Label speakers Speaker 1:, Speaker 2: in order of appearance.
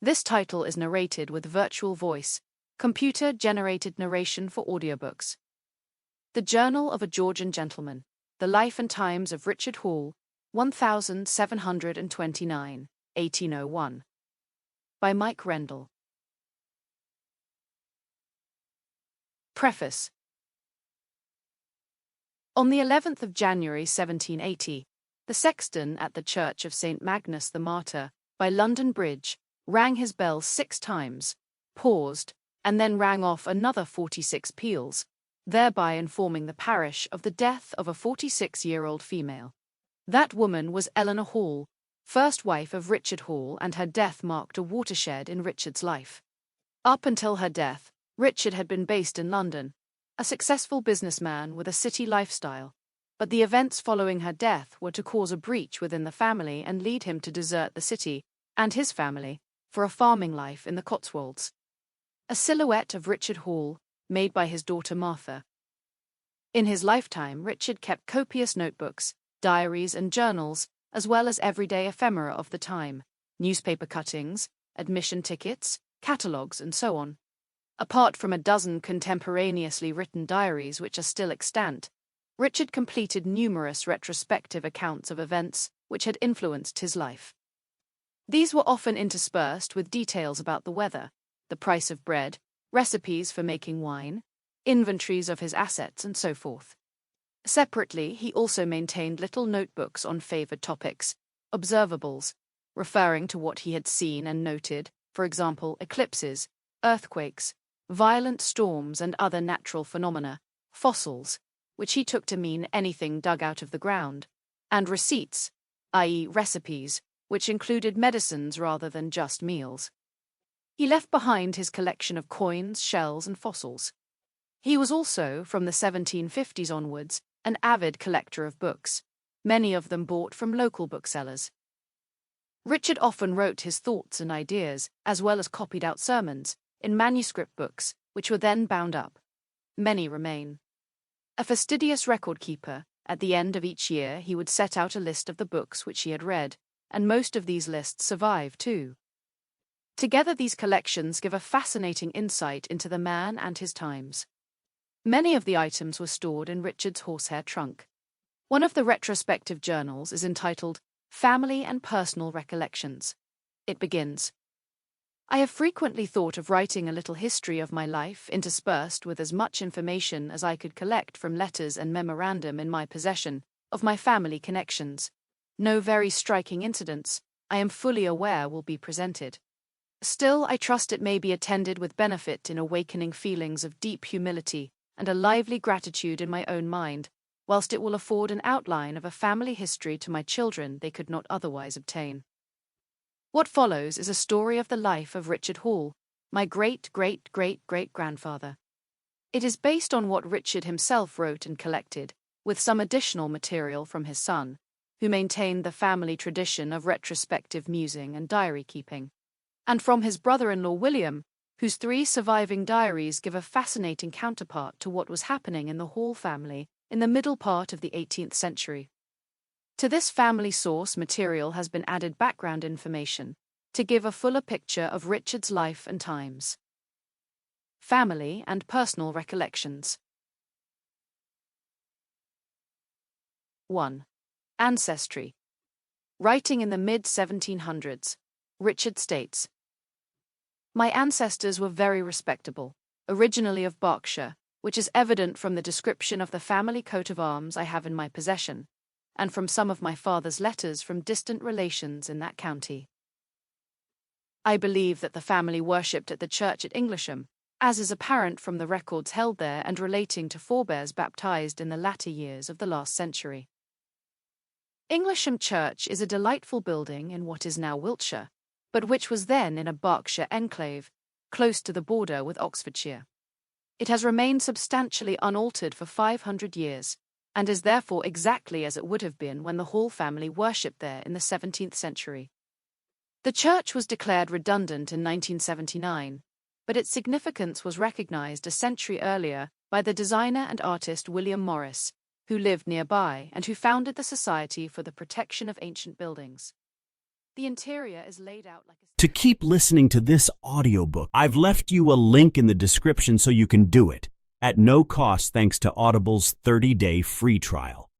Speaker 1: This title is narrated with virtual voice, computer-generated narration for audiobooks. The Journal of a Georgian Gentleman, The Life and Times of Richard Hall, 1729, 1801. By Mike Rendell. Preface. On the 11th of January 1780, the sexton at the Church of St. Magnus the Martyr, by London Bridge, rang his bell 6 times, paused, and then rang off another 46 peals, thereby informing the parish of the death of a 46-year-old female. That woman was Eleanor Hall, first wife of Richard Hall, and her death marked a watershed in Richard's life. Up until her death, Richard had been based in London, a successful businessman with a city lifestyle, but the events following her death were to cause a breach within the family and lead him to desert the city and his family for a farming life in the Cotswolds. A silhouette of Richard Hall, made by his daughter Martha. In his lifetime, Richard kept copious notebooks, diaries and journals, as well as everyday ephemera of the time, newspaper cuttings, admission tickets, catalogues, and so on. Apart from a dozen contemporaneously written diaries which are still extant, Richard completed numerous retrospective accounts of events which had influenced his life. These were often interspersed with details about the weather, the price of bread, recipes for making wine, inventories of his assets, and so forth. Separately, he also maintained little notebooks on favored topics, observables, referring to what he had seen and noted, for example, eclipses, earthquakes, violent storms and other natural phenomena, fossils, which he took to mean anything dug out of the ground, and receipts, i.e. recipes, which included medicines rather than just meals. He left behind his collection of coins, shells, and fossils. He was also, from the 1750s onwards, an avid collector of books, many of them bought from local booksellers. Richard often wrote his thoughts and ideas, as well as copied out sermons, in manuscript books, which were then bound up. Many remain. A fastidious record-keeper, at the end of each year he would set out a list of the books which he had read, and most of these lists survive too. Together these collections give a fascinating insight into the man and his times. Many of the items were stored in Richard's horsehair trunk. One of the retrospective journals is entitled Family and Personal Recollections. It begins, I have frequently thought of writing a little history of my life interspersed with as much information as I could collect from letters and memorandum in my possession of my family connections. No very striking incidents, I am fully aware, will be presented. Still, I trust it may be attended with benefit in awakening feelings of deep humility and a lively gratitude in my own mind, whilst it will afford an outline of a family history to my children they could not otherwise obtain. What follows is a story of the life of Richard Hall, my great-great-great-great-grandfather. It is based on what Richard himself wrote and collected, with some additional material from his son, who maintained the family tradition of retrospective musing and diary-keeping, and from his brother-in-law William, whose 3 surviving diaries give a fascinating counterpart to what was happening in the Hall family in the middle part of the 18th century. To this family source material has been added background information to give a fuller picture of Richard's life and times. Family and Personal Recollections. 1. Ancestry. Writing in the mid-1700s, Richard states, My ancestors were very respectable, originally of Berkshire, which is evident from the description of the family coat of arms I have in my possession, and from some of my father's letters from distant relations in that county. I believe that the family worshipped at the church at Inglesham, as is apparent from the records held there and relating to forebears baptized in the latter years of the last century. Inglesham Church is a delightful building in what is now Wiltshire, but which was then in a Berkshire enclave, close to the border with Oxfordshire. It has remained substantially unaltered for 500 years, and is therefore exactly as it would have been when the Hall family worshipped there in the 17th century. The church was declared redundant in 1979, but its significance was recognized a century earlier by the designer and artist William Morris, who lived nearby and who founded the Society for the Protection of Ancient Buildings. The interior is laid out like a...
Speaker 2: To keep listening to this audiobook, I've left you a link in the description so you can do it, at no cost thanks to Audible's 30-day free trial.